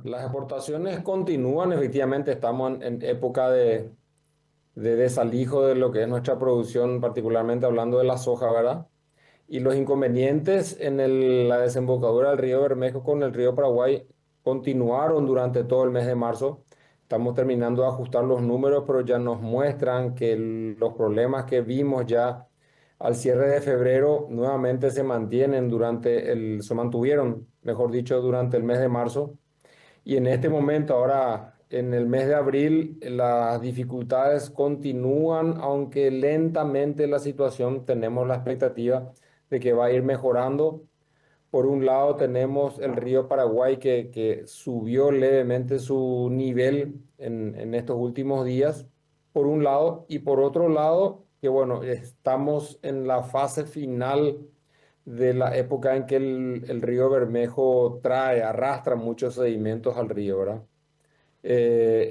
Las exportaciones continúan, efectivamente estamos en época de desalijo de lo que es nuestra producción, particularmente hablando de la soja, ¿verdad? Y los inconvenientes en la desembocadura del río Bermejo con el río Paraguay continuaron durante todo el mes de marzo. Estamos terminando de ajustar los números, pero ya nos muestran que los problemas que vimos ya al cierre de febrero nuevamente se mantuvieron, mejor dicho, durante el mes de marzo. Y en este momento, ahora en el mes de abril, las dificultades continúan, aunque lentamente la situación tenemos la expectativa de que va a ir mejorando. Por un lado tenemos el río Paraguay que subió levemente su nivel en estos últimos días, por un lado, y por otro lado, que bueno, estamos en la fase final de la época en que el río Bermejo arrastra muchos sedimentos al río, ¿verdad?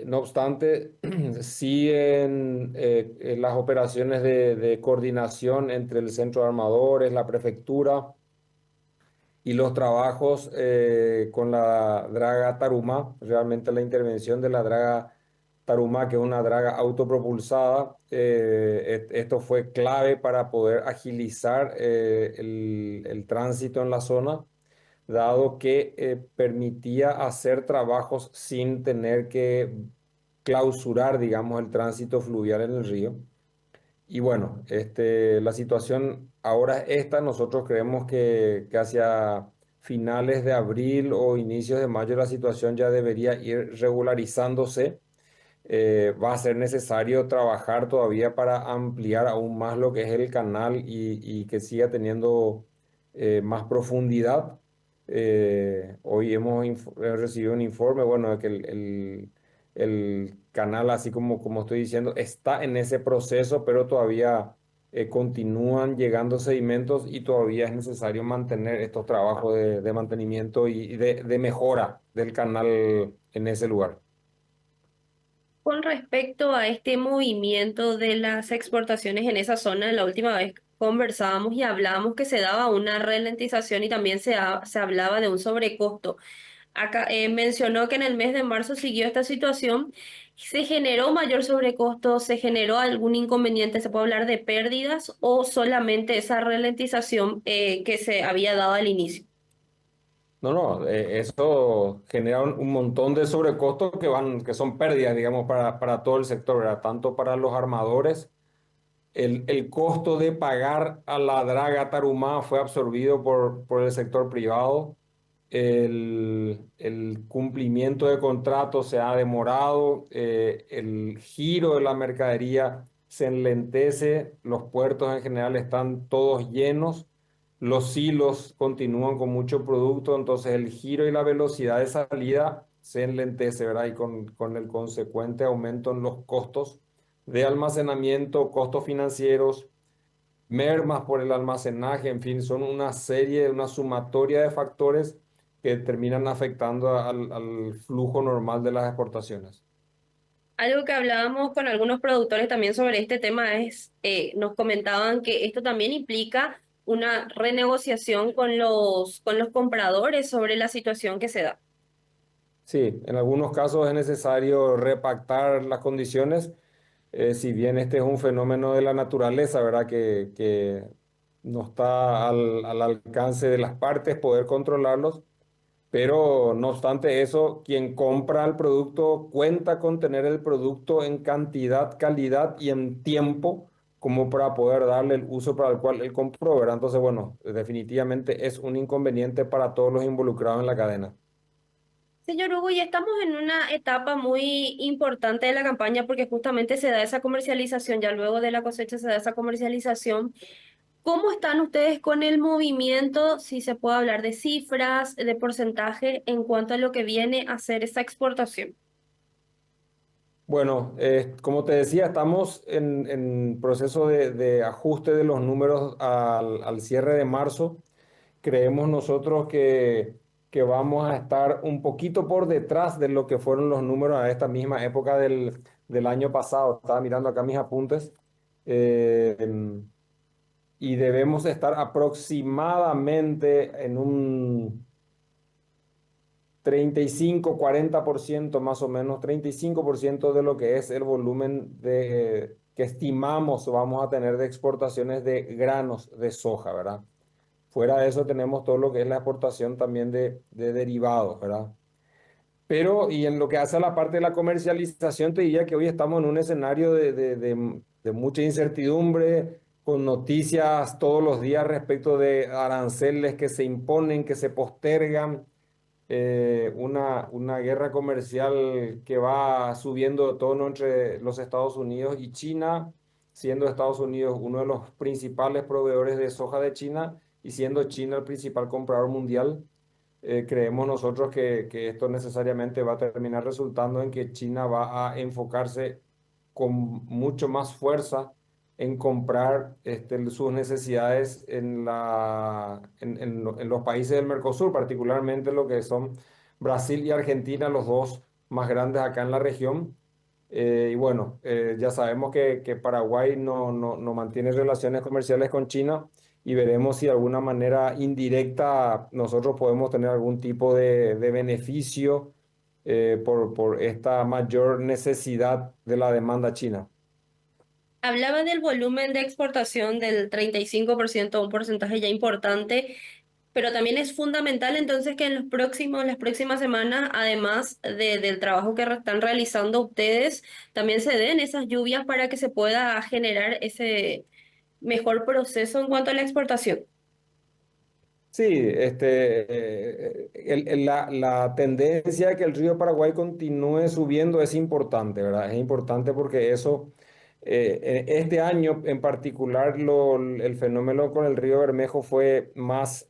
No obstante, siguen las operaciones de coordinación entre el centro de armadores, la prefectura y los trabajos con la draga Tarumá. Realmente la intervención de la draga Tarumá, que es una draga autopropulsada, esto fue clave para poder agilizar el tránsito en la zona, dado que permitía hacer trabajos sin tener que clausurar, digamos, el tránsito fluvial en el río. Y bueno, la situación ahora es esta. Nosotros creemos que hacia finales de abril o inicios de mayo la situación ya debería ir regularizándose. Va a ser necesario trabajar todavía para ampliar aún más lo que es el canal y que siga teniendo más profundidad. Hoy hemos recibido un informe, bueno, de que el canal, así como estoy diciendo, está en ese proceso, pero todavía continúan llegando sedimentos y todavía es necesario mantener estos trabajos de mantenimiento y de mejora del canal en ese lugar. Con respecto a este movimiento de las exportaciones en esa zona, la última vez conversábamos y hablábamos que se daba una ralentización y también se hablaba de un sobrecosto. Acá mencionó que en el mes de marzo siguió esta situación. ¿Se generó mayor sobrecosto? ¿Se generó algún inconveniente? ¿Se puede hablar de pérdidas o solamente esa ralentización que se había dado al inicio? No, no, eso genera un montón de sobrecostos que son pérdidas, digamos, para todo el sector, ¿verdad? Tanto para los armadores, el costo de pagar a la draga Tarumá fue absorbido por el sector privado. El cumplimiento de contratos se ha demorado, el giro de la mercadería se enlentece, los puertos en general están todos llenos, los silos continúan con mucho producto, entonces el giro y la velocidad de salida se enlentece, ¿verdad? Y con el consecuente aumento en los costos de almacenamiento, costos financieros, mermas por el almacenaje, en fin, son una sumatoria de factores que terminan afectando al flujo normal de las exportaciones. Algo que hablábamos con algunos productores también sobre este tema es, nos comentaban que esto también implica una renegociación con los compradores sobre la situación que se da. Sí, en algunos casos es necesario repactar las condiciones, si bien este es un fenómeno de la naturaleza, ¿verdad? Que no está al alcance de las partes poder controlarlos. Pero no obstante eso, quien compra el producto cuenta con tener el producto en cantidad, calidad y en tiempo como para poder darle el uso para el cual él compró, ¿verdad? Entonces, bueno, definitivamente es un inconveniente para todos los involucrados en la cadena. Señor Hugo, ya estamos en una etapa muy importante de la campaña porque justamente se da esa comercialización, ya luego de la cosecha se da esa comercialización. ¿Cómo están ustedes con el movimiento? Si se puede hablar de cifras, de porcentaje en cuanto a lo que viene a ser esa exportación. Bueno, como te decía, estamos en proceso de ajuste de los números al cierre de marzo. Creemos nosotros que vamos a estar un poquito por detrás de lo que fueron los números a esta misma época del año pasado. Estaba mirando acá mis apuntes. eh, y debemos estar aproximadamente en un 35-40% más o menos, 35% de lo que es el volumen que estimamos vamos a tener de exportaciones de granos de soja, ¿verdad? Fuera de eso tenemos todo lo que es la exportación también de derivados, ¿verdad? Pero, y en lo que hace a la parte de la comercialización, te diría que hoy estamos en un escenario de mucha incertidumbre, con noticias todos los días respecto de aranceles que se imponen, que se postergan, una guerra comercial que va subiendo de tono entre los Estados Unidos y China, siendo Estados Unidos uno de los principales proveedores de soja de China y siendo China el principal comprador mundial. Creemos nosotros que esto necesariamente va a terminar resultando en que China va a enfocarse con mucho más fuerza en comprar sus necesidades en los países del Mercosur, particularmente lo que son Brasil y Argentina, los dos más grandes acá en la región. Y bueno, ya sabemos que Paraguay no mantiene relaciones comerciales con China y veremos si de alguna manera indirecta nosotros podemos tener algún tipo de beneficio por esta mayor necesidad de la demanda china. Hablaba del volumen de exportación del 35%, un porcentaje ya importante, pero también es fundamental entonces que en las próximas semanas, además del trabajo que están realizando ustedes, también se den esas lluvias para que se pueda generar ese mejor proceso en cuanto a la exportación. Sí, la tendencia a que el río Paraguay continúe subiendo es importante, ¿verdad? Es importante porque eso, este año en particular, el fenómeno con el río Bermejo fue más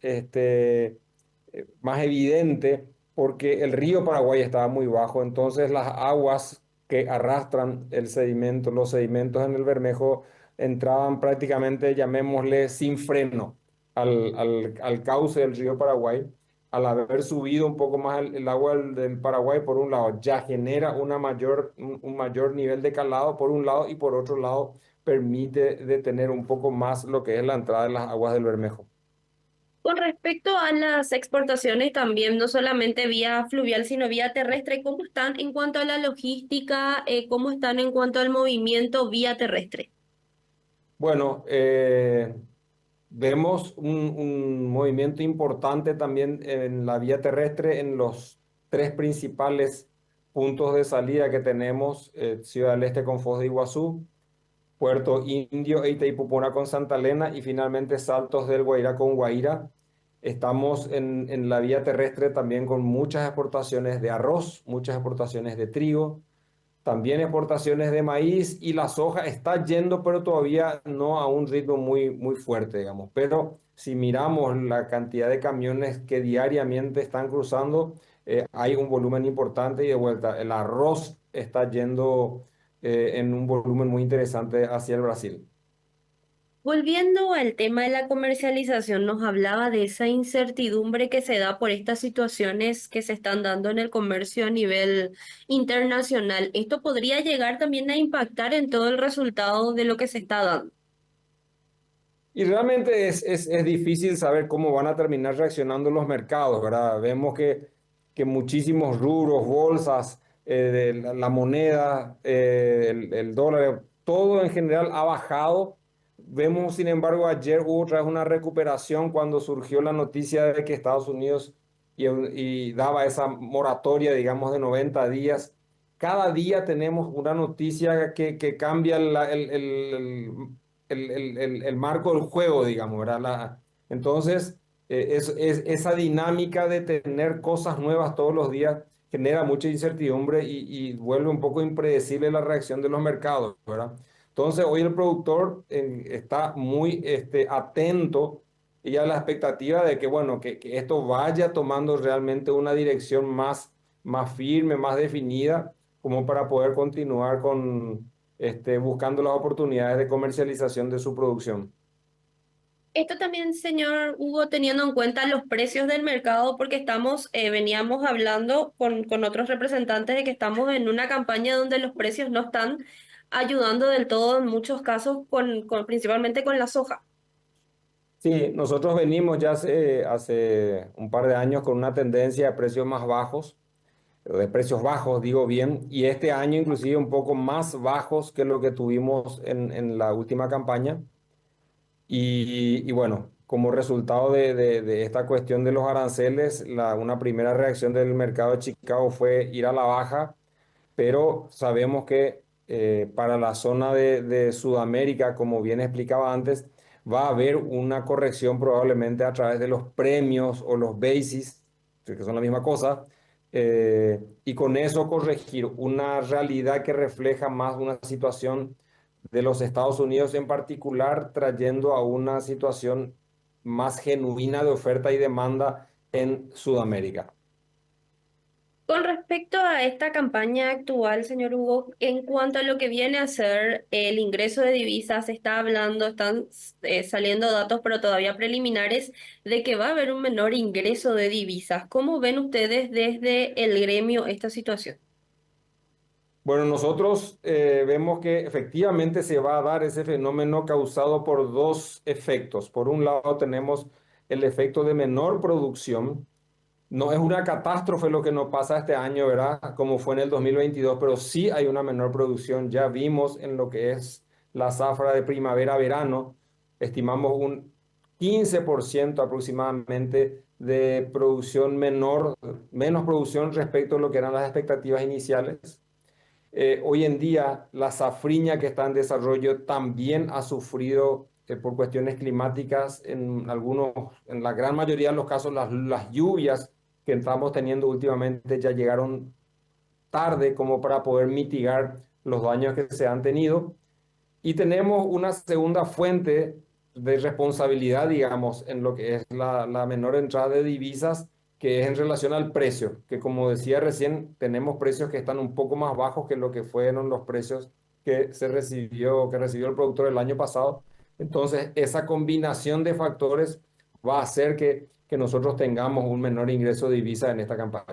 evidente porque el río Paraguay estaba muy bajo, entonces las aguas que arrastran el sedimento, los sedimentos en el Bermejo entraban prácticamente, llamémosle, sin freno al cauce del río Paraguay. Al haber subido un poco más el agua del Paraguay, por un lado, ya genera un mayor nivel de calado, por un lado, y por otro lado, permite detener un poco más lo que es la entrada de las aguas del Bermejo. Con respecto a las exportaciones también, no solamente vía fluvial, sino vía terrestre, ¿cómo están en cuanto a la logística? ¿Cómo están en cuanto al movimiento vía terrestre? Bueno, vemos un movimiento importante también en la vía terrestre en los tres principales puntos de salida que tenemos: Ciudad del Este con Foz de Iguazú, Puerto Indio e Itaipupuna con Santa Elena y finalmente Saltos del Guairá con Guaira. Estamos en la vía terrestre también con muchas exportaciones de arroz, muchas exportaciones de trigo, también exportaciones de maíz, y la soja está yendo, pero todavía no a un ritmo muy fuerte, digamos. Pero si miramos la cantidad de camiones que diariamente están cruzando, hay un volumen importante y de vuelta, el arroz está yendo en un volumen muy interesante hacia el Brasil. Volviendo al tema de la comercialización, nos hablaba de esa incertidumbre que se da por estas situaciones que se están dando en el comercio a nivel internacional. ¿Esto podría llegar también a impactar en todo el resultado de lo que se está dando? Y realmente es difícil saber cómo van a terminar reaccionando los mercados, ¿verdad? Vemos que muchísimos rubros, bolsas, la moneda, el dólar, todo en general ha bajado. Vemos, sin embargo, ayer hubo otra vez una recuperación cuando surgió la noticia de que Estados Unidos y daba esa moratoria, digamos, de 90 días. Cada día tenemos una noticia que cambia el marco del juego, digamos, ¿verdad? Entonces, esa dinámica de tener cosas nuevas todos los días genera mucha incertidumbre y vuelve un poco impredecible la reacción de los mercados, ¿verdad? Entonces, hoy el productor está muy atento y a la expectativa de que, bueno, que esto vaya tomando realmente una dirección más firme, más definida, como para poder continuar buscando las oportunidades de comercialización de su producción. Esto también, señor Hugo, teniendo en cuenta los precios del mercado, porque veníamos hablando con otros representantes de que estamos en una campaña donde los precios no están ayudando del todo en muchos casos, principalmente con la soja. Sí, nosotros venimos ya hace un par de años con una tendencia de precios más bajos, de precios bajos, digo bien, y este año inclusive un poco más bajos que lo que tuvimos en la última campaña. Y bueno, como resultado de esta cuestión de los aranceles, una primera reacción del mercado de Chicago fue ir a la baja, pero sabemos que para la zona de Sudamérica, como bien explicaba antes, va a haber una corrección probablemente a través de los premios o los bases, que son la misma cosa, y con eso corregir una realidad que refleja más una situación de los Estados Unidos en particular, trayendo a una situación más genuina de oferta y demanda en Sudamérica. Con respecto a esta campaña actual, señor Hugo, en cuanto a lo que viene a ser el ingreso de divisas, se está hablando, están saliendo datos, pero todavía preliminares, de que va a haber un menor ingreso de divisas. ¿Cómo ven ustedes desde el gremio esta situación? Bueno, nosotros vemos que efectivamente se va a dar ese fenómeno causado por dos efectos. Por un lado tenemos el efecto de menor producción. No es una catástrofe lo que nos pasa este año, ¿verdad? Como fue en el 2022, pero sí hay una menor producción. Ya vimos en lo que es la zafra de primavera-verano, estimamos un 15% aproximadamente de producción menor, menos producción respecto a lo que eran las expectativas iniciales. Hoy en día la safriña que está en desarrollo también ha sufrido por cuestiones climáticas en la gran mayoría de los casos las lluvias que estamos teniendo últimamente ya llegaron tarde como para poder mitigar los daños que se han tenido. Y tenemos una segunda fuente de responsabilidad, digamos, en lo que es la menor entrada de divisas, que es en relación al precio, que como decía recién, tenemos precios que están un poco más bajos que lo que fueron los precios que recibió el productor el año pasado. Entonces, esa combinación de factores va a hacer que nosotros tengamos un menor ingreso de divisa en esta campaña.